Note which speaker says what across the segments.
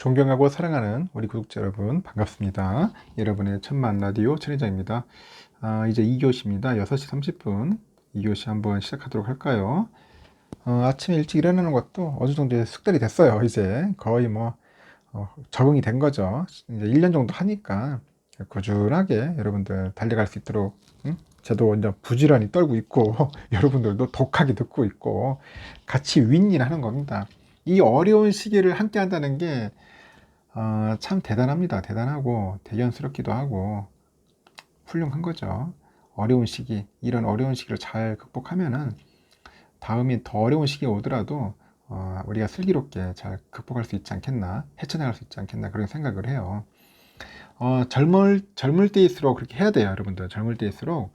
Speaker 1: 존경하고 사랑하는 우리 구독자 여러분 반갑습니다. 여러분의 천만 라디오 천혜장입니다. 이제 2교시입니다. 6시 30분 2교시 한번 시작하도록 할까요? 아침에 일찍 일어나는 것도 어느 정도 숙달이 됐어요. 이제 거의 적응이 된 거죠. 이제 1년 정도 하니까 꾸준하게 여러분들 달려갈 수 있도록 저도 이제 부지런히 떨고 있고 여러분들도 독하게 듣고 있고 같이 윈윈하는 겁니다. 이 어려운 시기를 함께 한다는 게 참 대단합니다. 대단하고 대견스럽기도 하고 훌륭한 거죠. 어려운 시기, 이런 어려운 시기를 잘 극복하면은 다음에 더 어려운 시기가 오더라도 우리가 슬기롭게 잘 극복할 수 있지 않겠나, 헤쳐나갈 수 있지 않겠나 그런 생각을 해요. 젊을 때일수록 그렇게 해야 돼요, 여러분들. 젊을 때일수록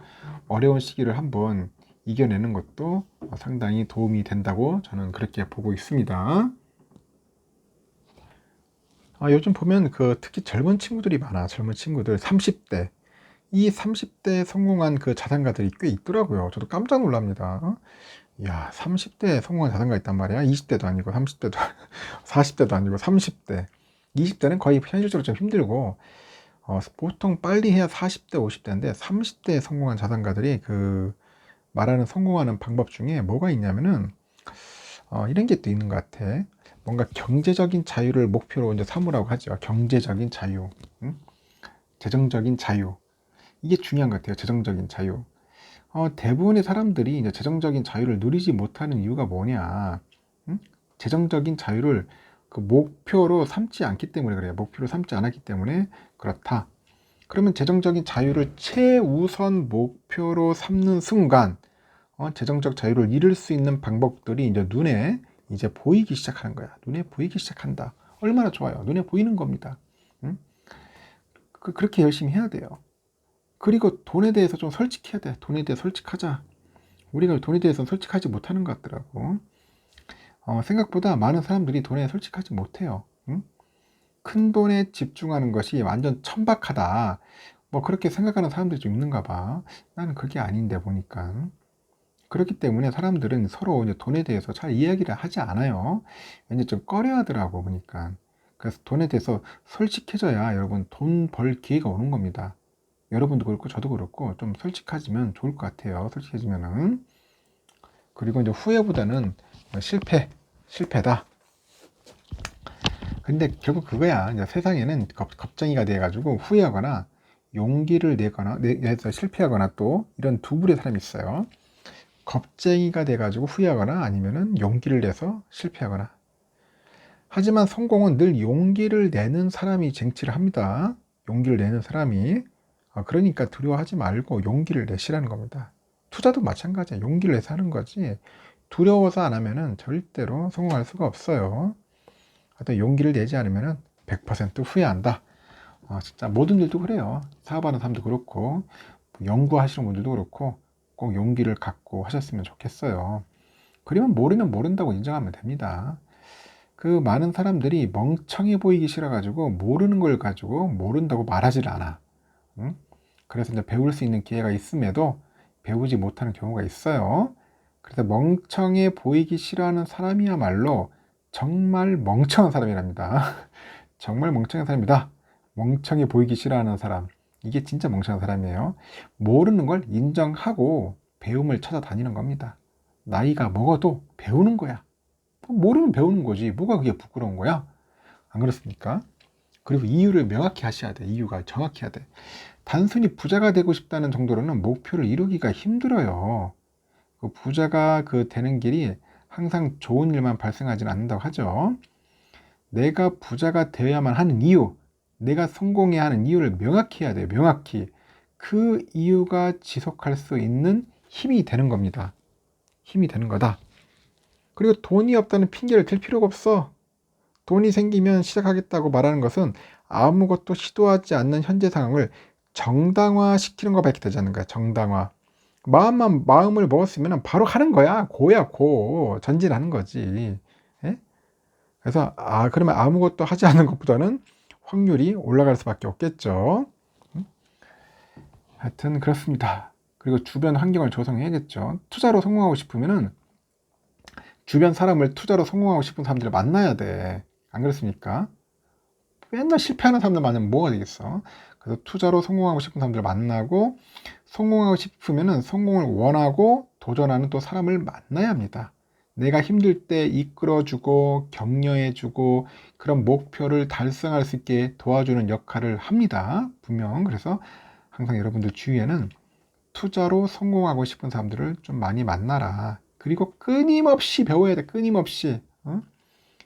Speaker 1: 어려운 시기를 한번 이겨내는 것도 상당히 도움이 된다고 저는 그렇게 보고 있습니다. 요즘 보면 특히 젊은 친구들이 많아. 젊은 친구들 30대. 이 30대에 성공한 그 자산가들이 꽤 있더라고요. 저도 깜짝 놀랍니다. 야, 30대에 성공한 자산가 있단 말이야. 20대도 아니고 30대도 40대도 아니고 30대. 20대는 거의 현실적으로 좀 힘들고 보통 빨리 해야 40대, 50대인데 30대에 성공한 자산가들이 말하는 성공하는 방법 중에 뭐가 있냐면은 이런 게 또 있는 것 같아. 뭔가 경제적인 자유를 목표로 이제 삼으라고 하죠. 경제적인 자유, 재정적인 자유. 이게 중요한 것 같아요. 재정적인 자유. 대부분의 사람들이 이제 재정적인 자유를 누리지 못하는 이유가 뭐냐? 재정적인 자유를 목표로 삼지 않기 때문에 그래요. 목표로 삼지 않았기 때문에 그렇다. 그러면 재정적인 자유를 최우선 목표로 삼는 순간, 재정적 자유를 이룰 수 있는 방법들이 이제 눈에 이제 보이기 시작하는 거야. 눈에 보이기 시작한다. 얼마나 좋아요. 눈에 보이는 겁니다. 그렇게 열심히 해야 돼요. 그리고 돈에 대해서 좀 솔직해야 돼. 돈에 대해 솔직하자. 우리가 돈에 대해서 솔직하지 못하는 것 같더라고. 생각보다 많은 사람들이 돈에 솔직하지 못해요. 큰 돈에 집중하는 것이 완전 천박하다. 그렇게 생각하는 사람들이 좀 있는가 봐. 나는 그게 아닌데 보니까. 그렇기 때문에 사람들은 서로 이제 돈에 대해서 잘 이야기를 하지 않아요. 왠지 좀 꺼려 하더라고 보니까. 그래서 돈에 대해서 솔직해져야 여러분 돈 벌 기회가 오는 겁니다. 여러분도 그렇고 저도 그렇고 좀 솔직해지면 좋을 것 같아요. 솔직해지면은. 그리고 이제 후회보다는 실패다. 근데 결국 그거야. 이제 세상에는 겁쟁이가 돼가지고 후회하거나 용기를 내서 실패하거나 또 이런 두 부류의 사람이 있어요. 겁쟁이가 돼가지고 후회하거나 아니면은 용기를 내서 실패하거나. 하지만 성공은 늘 용기를 내는 사람이 쟁취를 합니다. 용기를 내는 사람이. 그러니까 두려워하지 말고 용기를 내시라는 겁니다. 투자도 마찬가지야. 용기를 내서 하는 거지. 두려워서 안 하면은 절대로 성공할 수가 없어요. 하여튼 용기를 내지 않으면은 100% 후회한다. 진짜 모든 일도 그래요. 사업하는 사람도 그렇고, 연구하시는 분들도 그렇고, 꼭 용기를 갖고 하셨으면 좋겠어요. 그러면 모르면 모른다고 인정하면 됩니다. 많은 사람들이 멍청해 보이기 싫어가지고 모르는 걸 가지고 모른다고 말하지를 않아. 응? 그래서 이제 배울 수 있는 기회가 있음에도 배우지 못하는 경우가 있어요. 그래서 멍청해 보이기 싫어하는 사람이야말로 정말 멍청한 사람이랍니다. 정말 멍청한 사람이다. 멍청해 보이기 싫어하는 사람. 이게 진짜 멍청한 사람이에요. 모르는 걸 인정하고 배움을 찾아다니는 겁니다. 나이가 먹어도 배우는 거야. 모르면 배우는 거지. 뭐가 그게 부끄러운 거야? 안 그렇습니까? 그리고 이유를 명확히 하셔야 돼. 이유가 정확히 해야 돼. 단순히 부자가 되고 싶다는 정도로는 목표를 이루기가 힘들어요. 부자가 되는 길이 항상 좋은 일만 발생하지는 않는다고 하죠. 내가 부자가 되어야만 하는 이유, 내가 성공해야 하는 이유를 명확히 해야 돼요. 명확히. 그 이유가 지속할 수 있는 힘이 되는 겁니다. 힘이 되는 거다. 그리고 돈이 없다는 핑계를 댈 필요가 없어. 돈이 생기면 시작하겠다고 말하는 것은 아무것도 시도하지 않는 현재 상황을 정당화시키는 것밖에 되지 않는 거야. 정당화. 마음을 먹었으면 바로 하는 거야. 고야 고. 전진하는 거지. 예? 그래서 그러면 아무것도 하지 않는 것보다는 확률이 올라갈 수밖에 없겠죠. 하여튼 그렇습니다. 그리고 주변 환경을 조성해야겠죠. 투자로 성공하고 싶으면은 주변 사람을 투자로 성공하고 싶은 사람들을 만나야 돼. 안 그렇습니까? 맨날 실패하는 사람들 만나면 뭐가 되겠어? 그래서 투자로 성공하고 싶은 사람들 만나고, 성공하고 싶으면은 성공을 원하고 도전하는 또 사람을 만나야 합니다. 내가 힘들 때 이끌어주고 격려해주고 그런 목표를 달성할 수 있게 도와주는 역할을 합니다. 분명. 그래서 항상 여러분들 주위에는 투자로 성공하고 싶은 사람들을 좀 많이 만나라. 그리고 끊임없이 배워야 돼. 끊임없이. 어?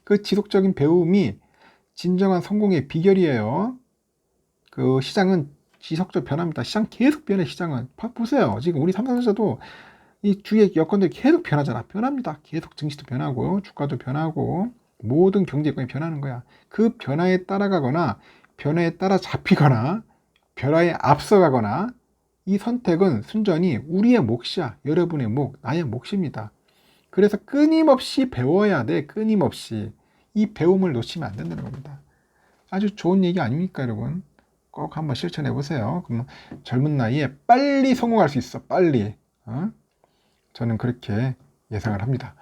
Speaker 1: 그 지속적인 배움이 진정한 성공의 비결이에요. 그 시장은 지속적 변합니다. 시장 계속 변해. 시장은 보세요. 지금 우리 삼성전자도 이 주위의 여건들이 계속 변하잖아. 변합니다. 계속 증시도 변하고 주가도 변하고 모든 경제 여건이 변하는 거야. 그 변화에 따라가거나 변화에 따라 잡히거나 변화에 앞서가거나 이 선택은 순전히 우리의 몫이야. 여러분의 몫, 나의 몫입니다. 그래서 끊임없이 배워야 돼. 끊임없이. 이 배움을 놓치면 안 된다는 겁니다. 아주 좋은 얘기 아닙니까, 여러분? 꼭 한번 실천해 보세요. 그럼 젊은 나이에 빨리 성공할 수 있어. 빨리. 저는 그렇게 예상을 합니다.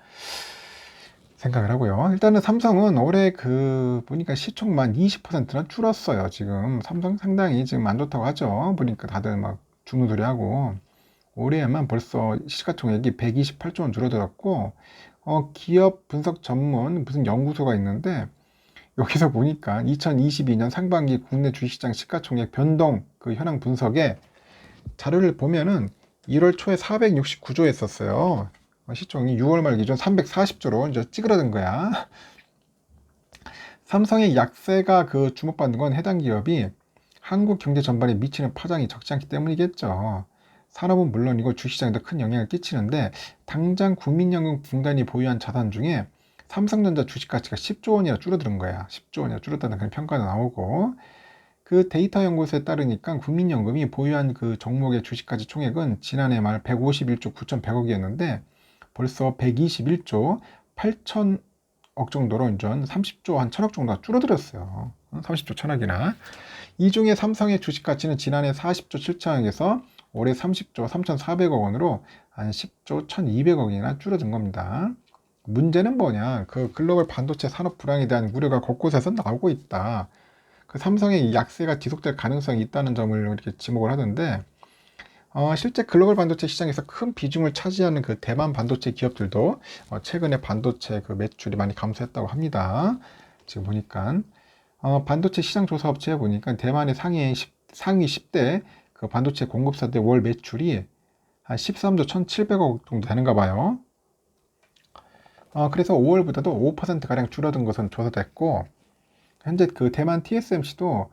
Speaker 1: 생각을 하고요. 일단은 삼성은 올해 보니까 시총만 20%나 줄었어요. 지금 삼성 상당히 지금 안 좋다고 하죠. 보니까 다들 막 죽는 소리 하고 올해에만 벌써 시가총액이 128조 원 줄어들었고 기업 분석 전문 무슨 연구소가 있는데 여기서 보니까 2022년 상반기 국내 주식시장 시가총액 변동 그 현황 분석에 자료를 보면은 1월 초에 469조였었어요. 시총이 6월 말 기준 340조로 이제 찌그러든 거야. 삼성의 약세가 주목받는 건 해당 기업이 한국 경제 전반에 미치는 파장이 적지 않기 때문이겠죠. 산업은 물론이고 주식시장에도 큰 영향을 끼치는데 당장 국민연금 공단이 보유한 자산 중에 삼성전자 주식 가치가 10조 원이나 줄어드는 거야. 10조 원이나 줄었다는 그런 평가도 나오고 그 데이터 연구소에 따르니까 국민연금이 보유한 그 종목의 주식가치 총액은 지난해 말 151조 9,100억이었는데 벌써 121조 8천억 정도로 이제 30조 한 1,000억 정도가 줄어들었어요. 30조 1,000억이나. 이 중에 삼성의 주식가치는 지난해 40조 7천억에서 올해 30조 3,400억 원으로 한 10조 1,200억이나 줄어든 겁니다. 문제는 뭐냐? 글로벌 반도체 산업 불황에 대한 우려가 곳곳에서 나오고 있다. 삼성의 약세가 지속될 가능성이 있다는 점을 이렇게 지목을 하던데, 실제 글로벌 반도체 시장에서 큰 비중을 차지하는 대만 반도체 기업들도 최근에 반도체 매출이 많이 감소했다고 합니다. 지금 보니까 반도체 시장 조사 업체에 보니까 대만의 상위 10대 반도체 공급사들 월 매출이 한 13조 1,700억 정도 되는가 봐요. 그래서 5월보다도 5%가량 줄어든 것은 조사됐고, 현재 대만 TSMC도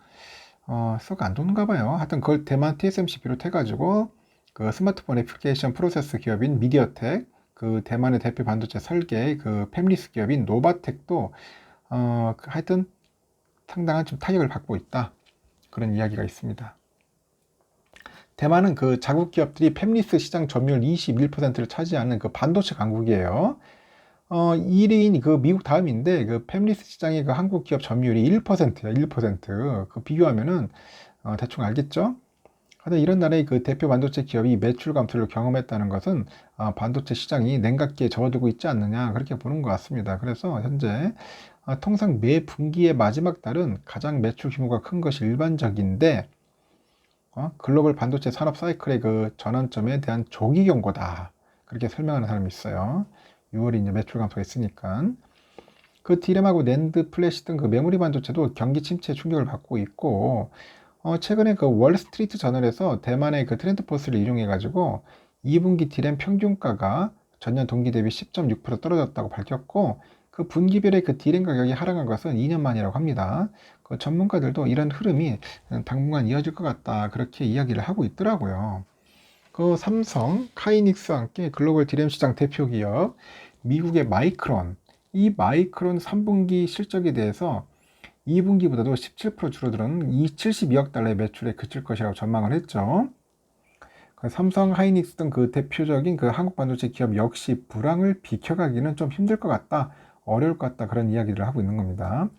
Speaker 1: 썩 안 좋은가 봐요. 하여튼 그걸 대만 TSMC 비롯해가지고 스마트폰 애플리케이션 프로세스 기업인 미디어텍, 대만의 대표 반도체 설계 팹리스 기업인 노바텍도 하여튼 상당한 좀 타격을 받고 있다. 그런 이야기가 있습니다. 대만은 자국 기업들이 팹리스 시장 점유율 21%를 차지하는 반도체 강국이에요. 1위인 미국 다음인데 팹리스 시장의 한국 기업 점유율이 1%야. 1%. 비교하면은 대충 알겠죠? 하여튼 이런 나라의 대표 반도체 기업이 매출 감소를 경험했다는 것은 반도체 시장이 냉각기에 접어들고 있지 않느냐 그렇게 보는 것 같습니다. 그래서 현재 통상 매 분기의 마지막 달은 가장 매출 규모가 큰 것이 일반적인데 글로벌 반도체 산업 사이클의 전환점에 대한 조기 경고다. 그렇게 설명하는 사람이 있어요. 6월이 이제 매출 감소가 있으니까. 디램하고 낸드, 플래시 등 메모리 반도체도 경기 침체 충격을 받고 있고, 최근에 월스트리트 저널에서 대만의 트렌드포스를 이용해가지고 2분기 디램 평균가가 전년 동기 대비 10.6% 떨어졌다고 밝혔고, 분기별의 디램 가격이 하락한 것은 2년 만이라고 합니다. 전문가들도 이런 흐름이 당분간 이어질 것 같다. 그렇게 이야기를 하고 있더라고요. 삼성, 카이닉스와 함께 글로벌 디램 시장 대표 기업, 미국의 마이크론, 이 마이크론 3분기 실적에 대해서 2분기보다도 17% 줄어드는 72억 달러의 매출에 그칠 것이라고 전망을 했죠. 삼성, 하이닉스 등 대표적인 한국 반도체 기업 역시 불황을 비켜가기는 좀 힘들 것 같다, 어려울 것 같다, 그런 이야기를 하고 있는 겁니다.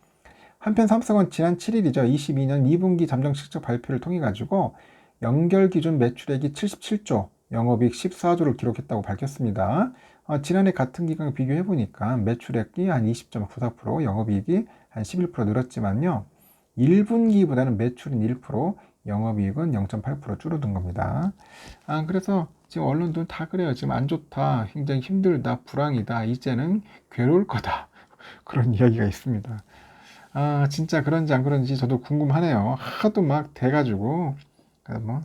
Speaker 1: 한편 삼성은 지난 7일이죠. 22년 2분기 잠정 실적 발표를 통해 가지고 연결 기준 매출액이 77조, 영업이익 14조를 기록했다고 밝혔습니다. 지난해 같은 기간과 비교해 보니까 매출액이 한 20.94%, 영업이익이 한 11% 늘었지만요. 1분기보다는 매출은 1%, 영업이익은 0.8% 줄어든 겁니다. 그래서 지금 언론들은 다 그래요. 지금 안 좋다, 굉장히 힘들다, 불황이다, 이제는 괴로울 거다. 그런 이야기가 있습니다. 진짜 그런지 안 그런지 저도 궁금하네요. 하도 막 돼가지고. 그래서 뭐,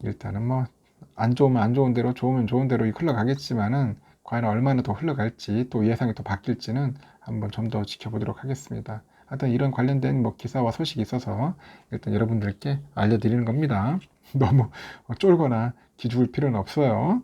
Speaker 1: 일단은 뭐, 안 좋으면 안 좋은 대로, 좋으면 좋은 대로 흘러가겠지만은, 과연 얼마나 더 흘러갈지, 또 예상이 더 바뀔지는 한번 좀 더 지켜보도록 하겠습니다. 하여튼 이런 관련된 뭐 기사와 소식이 있어서 일단 여러분들께 알려드리는 겁니다. 너무 쫄거나 기죽을 필요는 없어요.